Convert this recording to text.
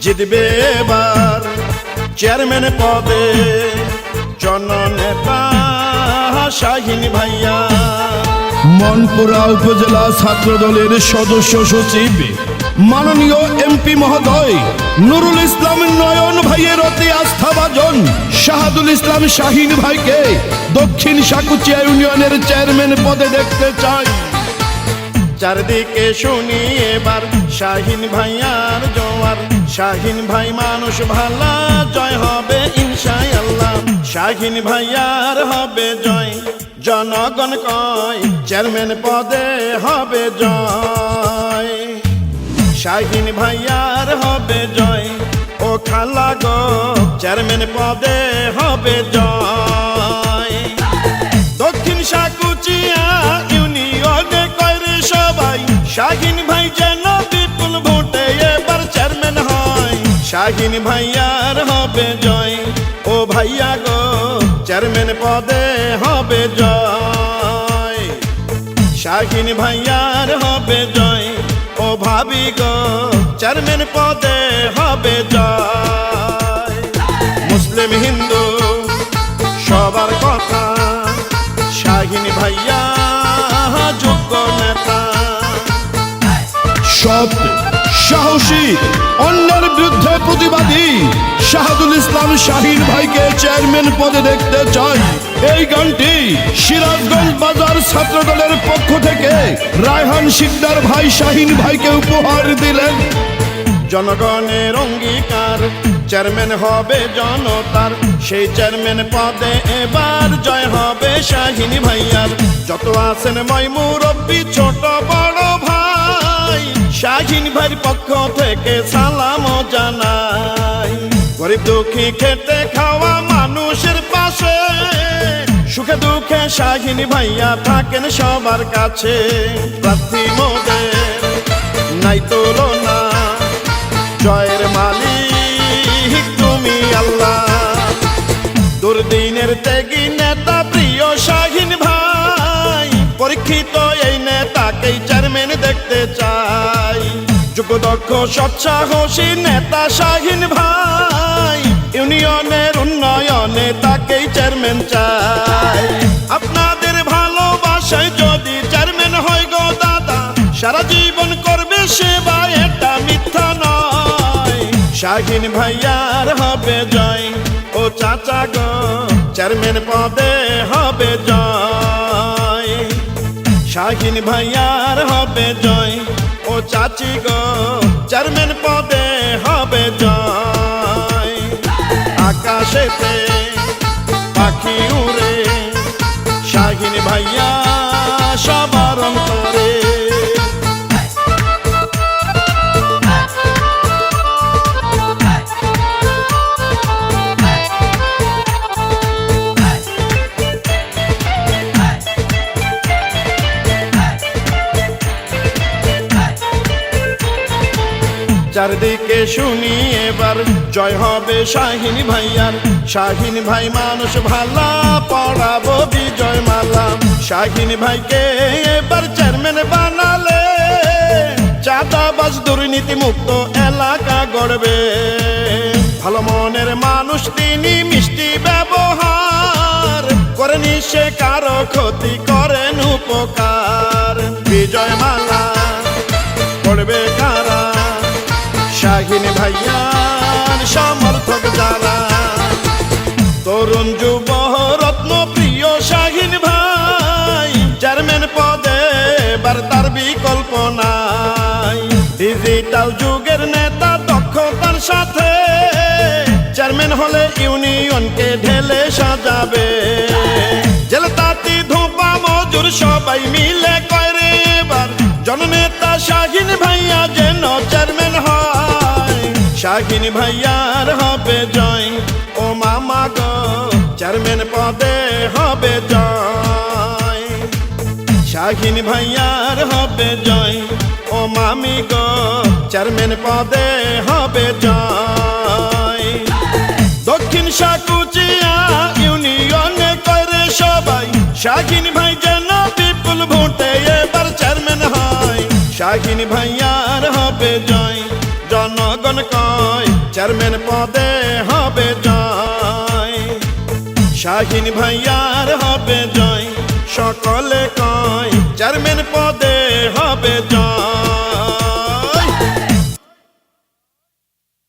জিতবে এবার চেয়ারম্যান পদে জননেতা শাহিন ভাইয়া। মনপুরা উপজেলা ছাত্র দলের সদস্য সচিব মাননীয় এমপি মহোদয় নুরুল ইসলাম নয়ন ভাইয়ের অতি আস্থাভাজন শাহাদুল ইসলাম শাহিন ভাইকে দক্ষিণ সাকুচিয়া ইউনিয়নের চেয়ারম্যান পদে দেখতে চাই। চারদিকে শুনি এবার শাহিন ভাইয়ার জোয়ার, শাহিন ভাই মানুষ ভালা, জয় হবে ইনশাআল্লাহ, শাহিন ভাইয়ার হবে জয়। জনগণ কয় চেয়ারম্যান পদে হবে জয়, শাহিন ভাইয়ার হবে জয়। ও খালা গো চেয়ারম্যান পদে হবে জয়। দক্ষিণ সাকুচিয়া ইউনিয়নে কয়রে সবাই শাহিন ভাই যেন বিপুল ভোটে এবার চেয়ারম্যান হয়, শাহিন ভাইয়ার হবে জয়। ও ভাইয়া গো চেয়ারম্যান পদে হবে জয়, শাহিন ভাইয়ার হবে জয়। ও ভাবি গো চেয়ারম্যান পদে হবে জয়। মুসলিম হিন্দু সবার কথা শাহিন ভাইয়া যোগ্য নেতা। সৎ সাহসী অন্যের বিরুদ্ধে প্রতিবাদী শাহাদুল ইসলাম শাহিন ভাইকে চেয়ারম্যান পদে দেখতে চাই। এই গানটি সিরাজগঞ্জ বাজার ছাত্র দলের পক্ষ থেকে রায়হান শিকদার ভাই শাহিন ভাইকে উপহার দিলেন। জনগণের অঙ্গীকার চেয়ারম্যান হবে জনতার, সেই চেয়ারম্যান পদে এবার জয় হবে শাহিন ভাইয়ার। যত আছেন মই মুরব্বি ছোট বড় ভাই, শাহিন ভাইয়ের পক্ষ থেকে সালাম জানাই। গরিব দুঃখী খেতে খাওয়া মানুষের পাশে, সুখে দুঃখে শাহিন ভাইয়া থাকেন সবার কাছে। প্রার্থী মোদের নাই তুলনা, জয়ের মালিক তুমি আল্লাহ। দুর্দিনের ত্যাগী নেতা প্রিয় শাহিন ভাই, পরীক্ষিত এই নেতাকেই চেয়ারম্যান দেখতে চাই। যোগ্য দক্ষ সৎসাহসী নেতা শাহিন ভাই, ইউনিয়নের উন্নয়নে তাকেই চেয়ারম্যান চাই। আপনাদের ভালোবাসায় যদি চেয়ারম্যান হয় গো দাদা, সারা জীবন করবে সেবা, এটা মিথ্যা নয়। শাহিন ভাইয়ার হবে জয়। ও চাচা গো চেয়ারম্যান পদে হবে জয়, শাহিন ভাইয়ার হবে জয়। ও চাচি গো চেয়ারম্যান পদে হবে জয়। আকাশেতে পাখি উড়ে শাহিন ভাইয়া সবার অন্তরে। চারদিকে শুনি এবার জয় হবে শাহিন ভাইয়ার, শাহিন ভাই মানুষ ভালা, পড়াবো বিজয় মালা। শাহিন ভাইকে এবার চেয়ারম্যান বানালে চাঁদাবাজ দুর্নীতি মুক্ত এলাকা গড়বে। ভালো মনের মানুষ তিনি, মিষ্টি ব্যবহার করেনি সে কারো ক্ষতি, করেন উপকার। বিজয় মালা পড়বে কারা, শাহিন ভাইয়ার সমর্থক যারা। তরুণ যুব রত্ন প্রিয় শাহিন ভাই, চেয়ারম্যান পদে এবার তার বিকল্প নাই। ডিজিটাল যুগের নেতা দক্ষতার সাথে, চেয়ারম্যান হলে ইউনিয়নকে ঢেলে সাজাবে। জেলে তাঁতি ধোপা মজুর সবাই মিলে কয়রে এবার জননেতা শাহিন ভাইয়া যেন চেয়ারম্যান হয়, শাহিন ভাইয়ার হবে জয়। ও মামা গো চেয়ারম্যান পদে হবে জয়, শাহিন ভাইয়ার হবে জয়। ও মামি গো চেয়ারম্যান পদে হবে জয়। দক্ষিণ সাকুচিয়া ইউনিয়নে করে সবাই শাহিন ভাই যেন বিপুল ভোটে এবার চেয়ারম্যান হয়, শাহিন ভাইয়ার হবে জয়। জনগণ কয় চেয়ারম্যান পদে হবে জয়, শাহিন ভাইয়ার হবে জয়। সকলে কয় চেয়ারম্যান পদে